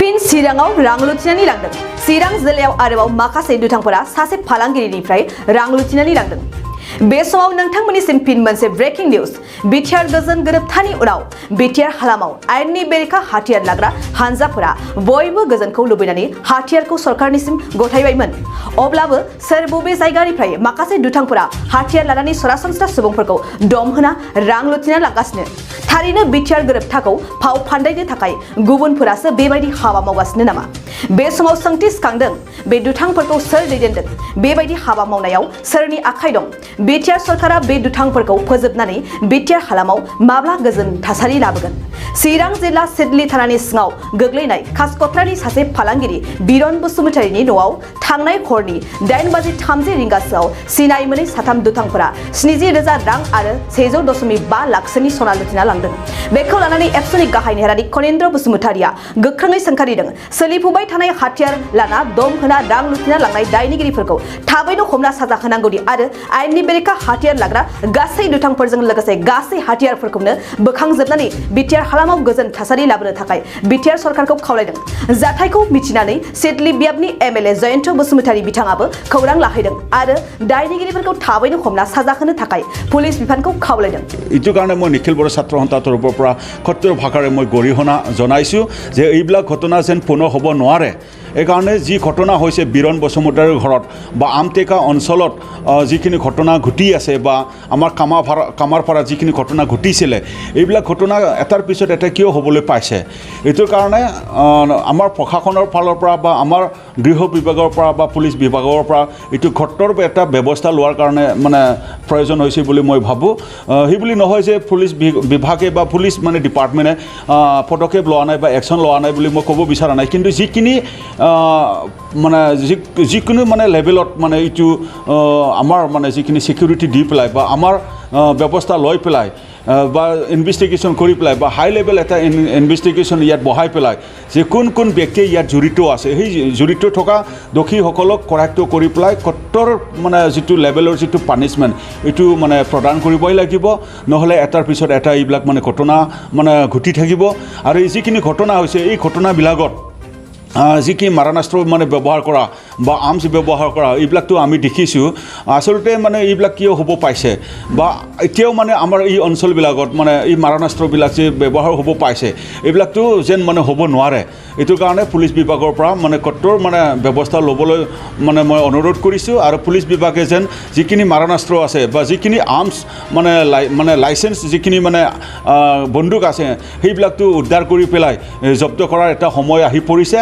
fin चिराङाव रां लुथिनानै लांदों चिरां जिल्लायाव आरोबाव माखासे दुथांफोरा सासे फालांगिरिनिफ्राय रां लुथिनानै लांदों बे समाव नोंथांमोननिसिम फिन मोनसे ब्रेकिं निउज बिटिआर गोजोन गोरोबथानि उनाव बिटिआर हालामाव आयेननि बेरेखा हाथियार लाग्रा हानजाफोरा बयबो गोजोनखौ लुबैनानै हाथियारखौ सरकारनिसिम गथायबायमोन अब्लाबो सोर बबे जायगानिफ्राय माखासे दुथांफोरा हाथियार लानानै सरासनस्रा सुबुंफोरखौ दम होना रां लुथिना लांगासिनो थारैनो बिटिआर गोरोबथाखौ फाव फान्दायनो थाखाय गुबुनफोरासो बेबायदि हाबा मावगासिनो नामा बे समाव सोंथि सिखांदों बे दुथांफोरखौ सोर दैदेनदों बेबायदि हाबा मावनायाव सोरनि आखाइ दं बिटिआर सरकारा बे दुथांफोरखौ फोजोबनानै बिटिआर हालामाव माब्ला गोजोन थासारि लाबोगोन चिरां जिल्ला सिडली थानानि सिङाव गोग्लैनाय कासकट्रानि सासे फालांगिरि बिरन बसुमतारीनि न'आव थांनाय हरनि 8:30 रिंगासोआव सिनाय मोनै साथाम दुथांफोरा 70,000 रां आरो 100.5 लाखसोनि सना लुथिना लांदों बेखौ लानानै एबसुनि गाहाय नेहारारि कनेन्द्र बसुमतारीया गोख्रोङै सोंखारिदों सोलिफुबाय थानाय हाथियार लाना दम होना रां लुथिना लांनाय दायनिगिरिफोरखौ थाबैनो हमना साजा होनांगौदि आरो आयेननि बेरेखा हाथियार लाग्रा गासै दुथांफोरजों लोगोसे गासै हाथियारफोरखौनो बोखांजोबनानै बिटिआर हालामाव गोजोन थासारि लाबोनो थाखाय बिटिआर सरकारखौ खावलायदों जाथायखौ मिथिनानै सिडली बियाबनि एमएलए जयन्त बसुमतारी बिथाङाबो खौरां लाहैदों आरो दायनिगिरिफोरखौ थाबैनो हमना साजा होनो थाखाय पुलिस बिफानखौ खावलायदों इटु कारणे মই নিখিল বড়ো ছাত্ৰ সন্থাৰ তৰফৰ পৰা কঠোৰ ভাষাৰে মই গৰিহণা জনাইছোঁ যে এইবিলাক ঘটনা যেন পুনৰ হ'ব নোৱাৰে এইকাৰণে যি ঘটনা হৈছে বিৰণ বসুমতাৰীৰ ঘৰত বা আমটেকা অঞ্চলত যিখিনি ঘটনা ঘটি আছে বা আমাৰ কামাৰপাৰা যিখিনি ঘটনা ঘটিছিলে এইবিলাক ঘটনা এটাৰ পিছত এটা কিয় হ'বলৈ পাইছে এইটোৰ কাৰণে আমাৰ প্ৰশাসনৰ ফালৰ পৰা বা আমাৰ গৃহ বিভাগৰ পৰা বা পুলিচ বিভাগৰ পৰা এইটো ঘটনাৰ এটা ব্যৱস্থা লোৱাৰ কাৰণে মানে প্ৰয়োজন হৈছে বুলি মই ভাবোঁ সেই বুলি নহয় যে পুলিচ বিভাগে বা পুলিচ মানে ডিপাৰ্টমেণ্টে পদক্ষেপ লোৱা নাই বা একশ্যন লোৱা নাই বুলি মই ক'ব বিচৰা নাই কিন্তু যিখিনি মানে যিকোনো মানে লেভেলত মানে এইটো আমাৰ মানে যিখিনি সিকিউৰিটি দি পেলাই বা আমাৰ ব্যৱস্থা লৈ পেলাই বা ইনভেষ্টিগেশ্যন কৰি পেলাই বা হাই লেভেল এটা ইনভেষ্টিগেশ্যন ইয়াত বহাই পেলাই যে কোন কোন ব্যক্তিয়ে ইয়াত জড়িত আছে সেই জড়িত থকা দোষীসকলক কৰায়ত্ব কৰি পেলাই কঠোৰ মানে যিটো লেভেলৰ যিটো পানিছমেণ্ট এইটো মানে প্ৰদান কৰিবই লাগিব নহ'লে এটাৰ পিছত এটা এইবিলাক মানে ঘটনা মানে ঘটি থাকিব আৰু এই যিখিনি ঘটনা হৈছে এই ঘটনাবিলাকত যিখিনি মাৰণাস্ত্ৰ মানে ব্যৱহাৰ কৰা বা আৰ্মছ ব্যৱহাৰ কৰা এইবিলাকতো আমি দেখিছোঁ আচলতে মানে এইবিলাক কিয় হ'ব পাইছে বা এতিয়াও মানে আমাৰ এই অঞ্চলবিলাকত মানে এই মাৰণাস্ত্ৰবিলাক যে ব্যৱহাৰ হ'ব পাইছে এইবিলাকতো যেন মানে হ'ব নোৱাৰে এইটোৰ কাৰণে পুলিচ বিভাগৰ পৰা মানে কঠোৰ মানে ব্যৱস্থা ল'বলৈ মানে মই অনুৰোধ কৰিছোঁ আৰু পুলিচ বিভাগে যেন যিখিনি মাৰণাস্ত্ৰ আছে বা যিখিনি আৰ্মছ মানে লাইচেঞ্চ যিখিনি মানে বন্দুক আছে সেইবিলাকতো উদ্ধাৰ কৰি পেলাই জব্দ কৰাৰ এটা সময় আহি পৰিছে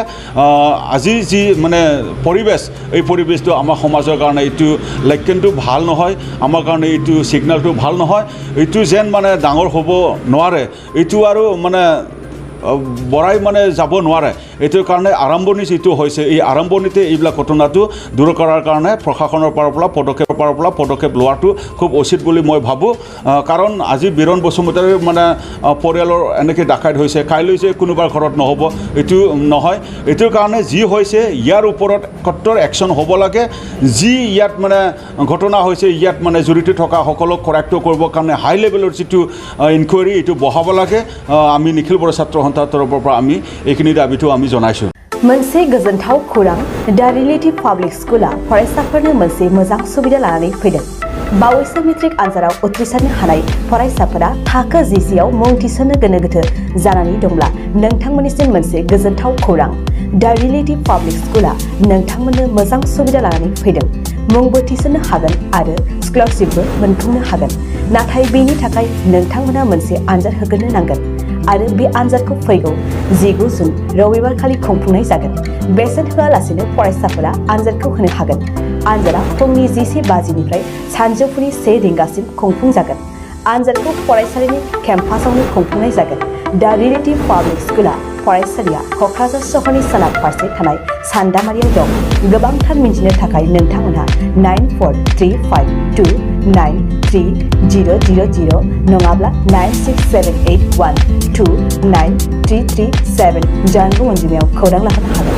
আজি যি মানে পৰিবেশ এই পৰিবেশটো আমাৰ সমাজৰ কাৰণে এইটো লক্ষণটো ভাল নহয় আমাৰ কাৰণে এইটো সিগনেলটো ভাল নহয় এইটো যেন মানে ডাঙৰ হ'ব নোৱাৰে এইটো আৰু মানে বৰাই মানে যাব নোৱাৰে এইটোৰ কাৰণে আৰম্ভণি যিটো হৈছে এই আৰম্ভণিতে এইবিলাক ঘটনাটো দূৰ কৰাৰ কাৰণে প্ৰশাসনৰ পৰা পদক্ষেপ লোৱাটো খুব উচিত বুলি মই ভাবোঁ কাৰণ আজি বিৰণ বসুমতাৰীৰ মানে পৰিয়ালৰ এনেকৈ ডাকাইত হৈছে কাইলৈ যে কোনোবাৰ ঘৰত নহ'ব এইটো নহয় এইটোৰ কাৰণে যি হৈছে ইয়াৰ ওপৰত কঠোৰ একশ্যন হ'ব লাগে যি ইয়াত মানে ঘটনা হৈছে ইয়াত মানে জড়িত থকা সকলক কৰায়ত্ব কৰিবৰ কাৰণে হাই লেভেলৰ যিটো ইনকুৱাৰী এইটো বহাব লাগে আমি নিখিল বড়ো ছাত্ৰ সন্থাৰ তৰফৰ পৰা আমি এইখিনি দাবীটো আমি জনাইছোঁ मोनसे गोजोनथाव खौरां दा रिलेटिभ पाब्लिक स्कुला फरायसाफोरनो मोनसे मोजां सुबिदा लानानै फैदों बावैसो मेट्रिक आनजादाव उथ्रिसारनो हानाय फरायसाफोरा थाखो 10आव मुं थिसननो गोनो गोथो जानानै दंब्ला नोंथांमोननिसिम मोनसे गोजोनथाव खौरां दा रिलेटिभ पाब्लिक स्कुला नोंथांमोननो मोजां सुबिदा लानानै फैदों मुंबो थिसननो हागोन आरो स्कलारशिपबो मोनफुंनो हागोन नाथाय बेनि थाखाय नोंथांमोना मोनसे आनजाद होग्रोनो नांगोन आरो बे आनजादखौ फैगौ 19 जुन रबिबार खालि खुंफुंनाय जागोन बेसेन होआलासिनो फरायसाफोरा आनजादखौ होनो हागोन आनजादा फुंनि 11:50निफ्राय सानजौफुनि 1 रिंगासिम खुंफुंजागोन आनजादखौ फरायसालिनि केम्पासावनो खुंफुंनाय जागोन दा रिलेटिभ पाब्लिक स्कुला फरायसालिया क'क्राझार सहरनि सोनाब फारसे थानाय सान्दामारियाव दं गोबांथार मिन्थिनो थाखाय नोंथांमोनहा 9435293000 नङाब्ला 9678129337 जानबुं अनजिमायाव खौरां लाहरनो हागोन